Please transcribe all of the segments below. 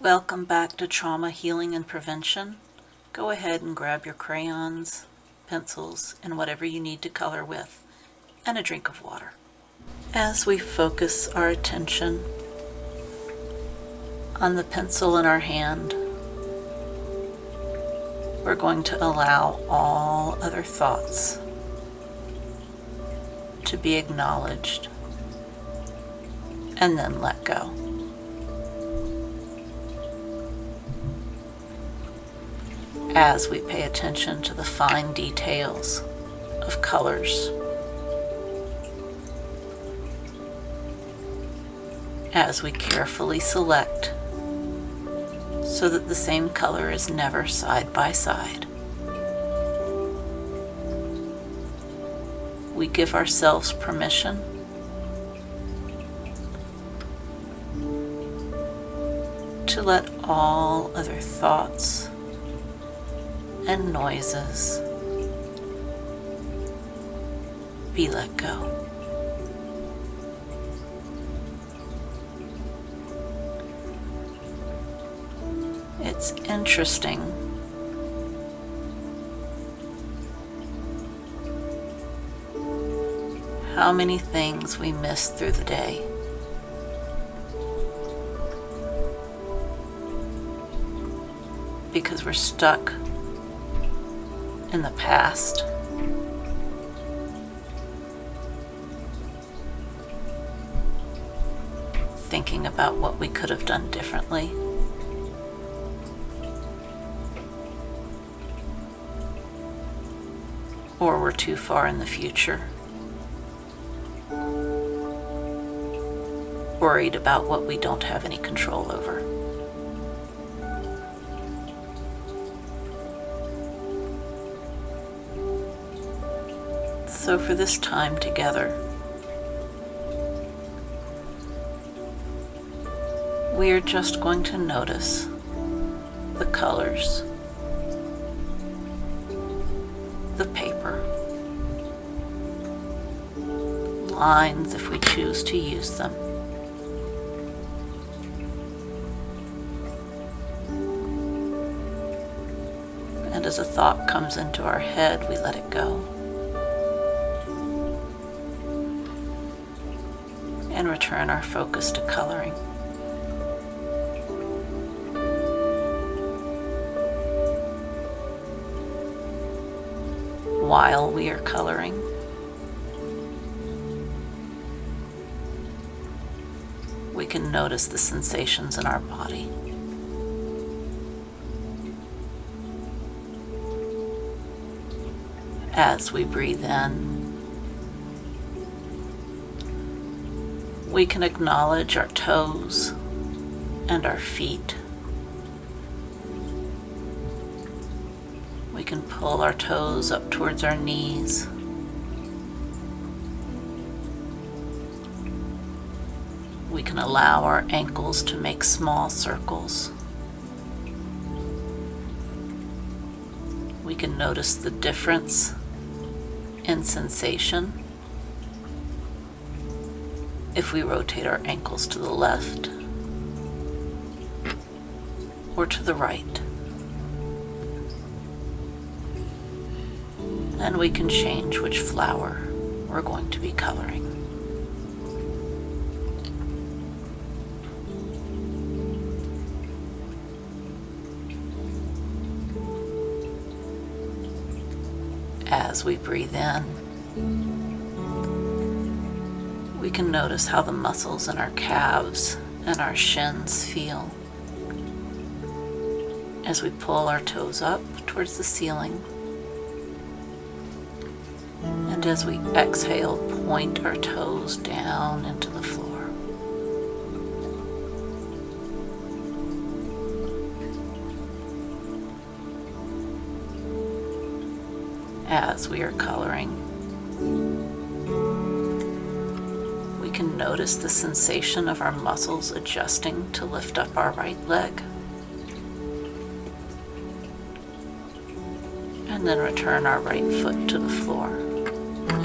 Welcome back to Trauma Healing and Prevention. Go ahead and grab your crayons, pencils, and whatever you need to color with, and a drink of water. As we focus our attention on the pencil in our hand, we're going to allow all other thoughts to be acknowledged and then let go. As we pay attention to the fine details of colors, as we carefully select so that the same color is never side by side, we give ourselves permission to let all other thoughts and noises be let go. It's interesting how many things we miss through the day. Because we're stuck in the past, thinking about what we could have done differently, or we're too far in the future, worried about what we don't have any control over. So for this time together, we are just going to notice the colors, the paper, lines if we choose to use them, and as a thought comes into our head, we let it go. And return our focus to coloring. While we are coloring, we can notice the sensations in our body. As we breathe in, we can acknowledge our toes and our feet. We can pull our toes up towards our knees. We can allow our ankles to make small circles. We can notice the difference in sensation if we rotate our ankles to the left or to the right. And we can change which flower we're going to be coloring. As we breathe in, we can notice how the muscles in our calves and our shins feel as we pull our toes up towards the ceiling, and as we exhale, point our toes down into the floor. As we are coloring, we can notice the sensation of our muscles adjusting to lift up our right leg, and then return our right foot to the floor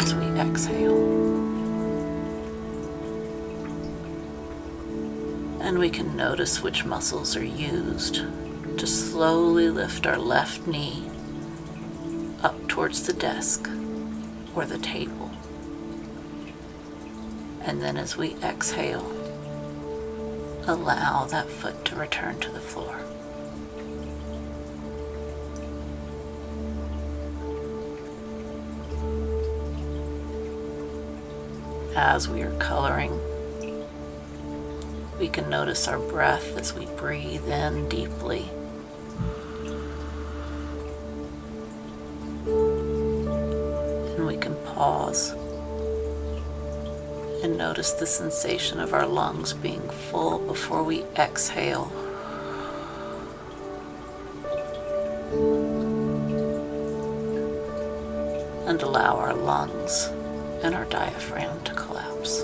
as we exhale. And we can notice which muscles are used to slowly lift our left knee up towards the desk or the table. And then as we exhale, allow that foot to return to the floor. As we are coloring, we can notice our breath as we breathe in deeply. And we can pause and notice the sensation of our lungs being full before we exhale. And allow our lungs and our diaphragm to collapse.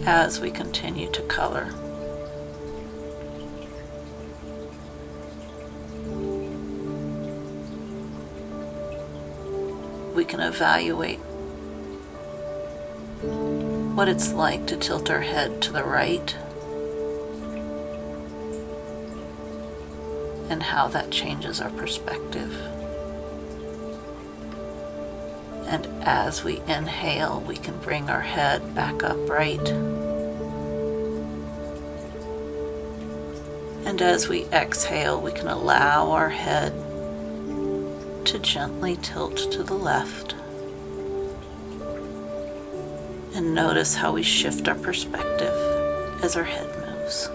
As we continue to color, we can evaluate what it's like to tilt our head to the right and how that changes our perspective. And as we inhale, we can bring our head back upright. And as we exhale, we can allow our head to gently tilt to the left. And notice how we shift our perspective as our head moves.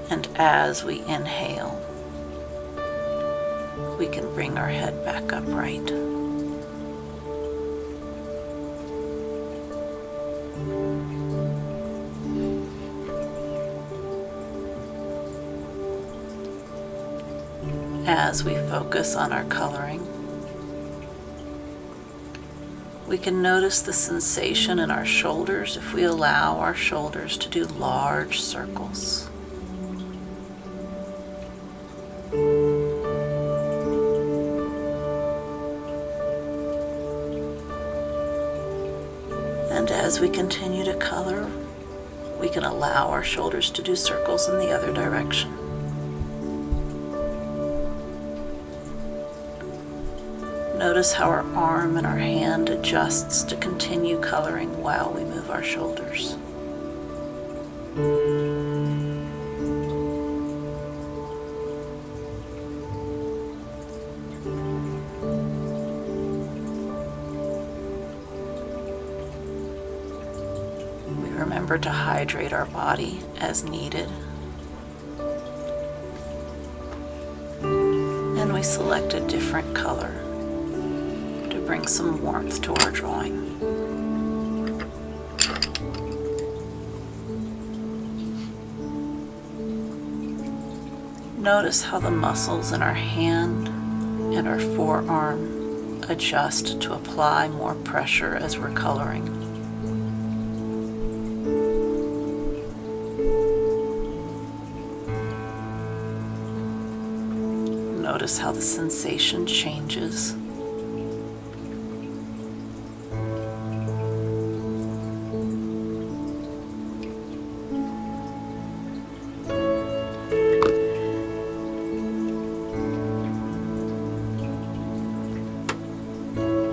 And as we inhale, we can bring our head back upright. As we focus on our coloring, we can notice the sensation in our shoulders if we allow our shoulders to do large circles. And as we continue to color, we can allow our shoulders to do circles in the other direction. Notice how our arm and our hand adjusts to continue coloring while we move our shoulders. We remember to hydrate our body as needed. And we select a different color to bring some warmth to our drawing. Notice how the muscles in our hand and our forearm adjust to apply more pressure as we're coloring. Notice how the sensation changes.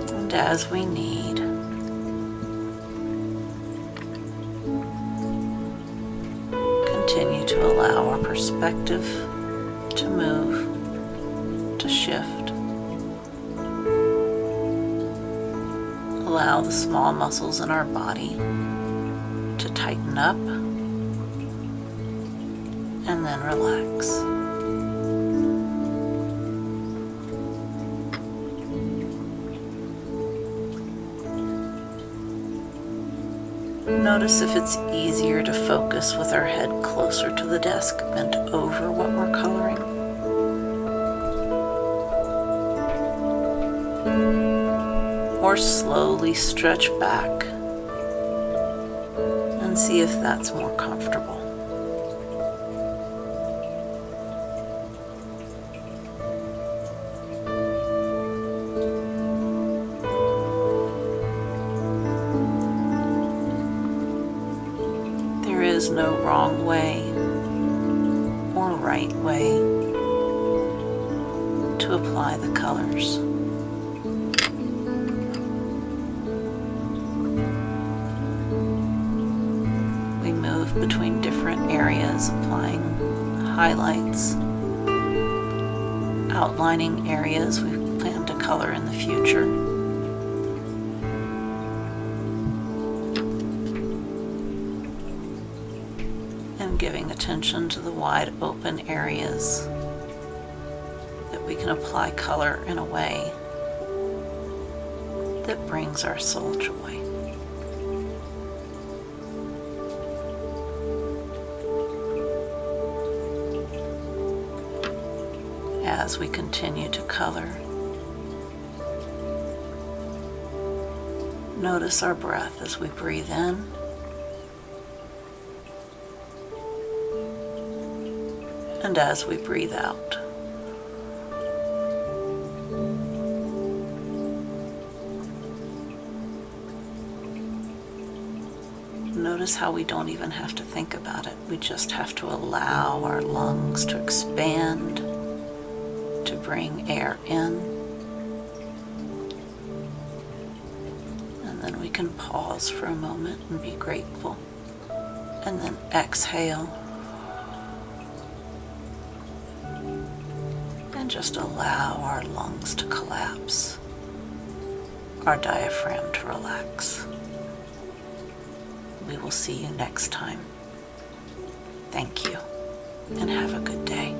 And as we need, continue to allow our perspective to move, to shift. Allow the small muscles in our body to tighten up and then relax. Notice if it's easier to focus with our head closer to the desk, bent over what we're coloring. Or slowly stretch back and see if that's more comfortable. is no wrong way or right way to apply the colors. We move between different areas, applying highlights, outlining areas we plan to color in the future, and giving attention to the wide open areas that we can apply color in a way that brings our soul joy. As we continue to color, notice our breath as we breathe in and as we breathe out. Notice how we don't even have to think about it. We just have to allow our lungs to expand, to bring air in, and then we can pause for a moment and be grateful, and then exhale and just allow our lungs to collapse, our diaphragm to relax. We will see you next time. Thank you, and have a good day.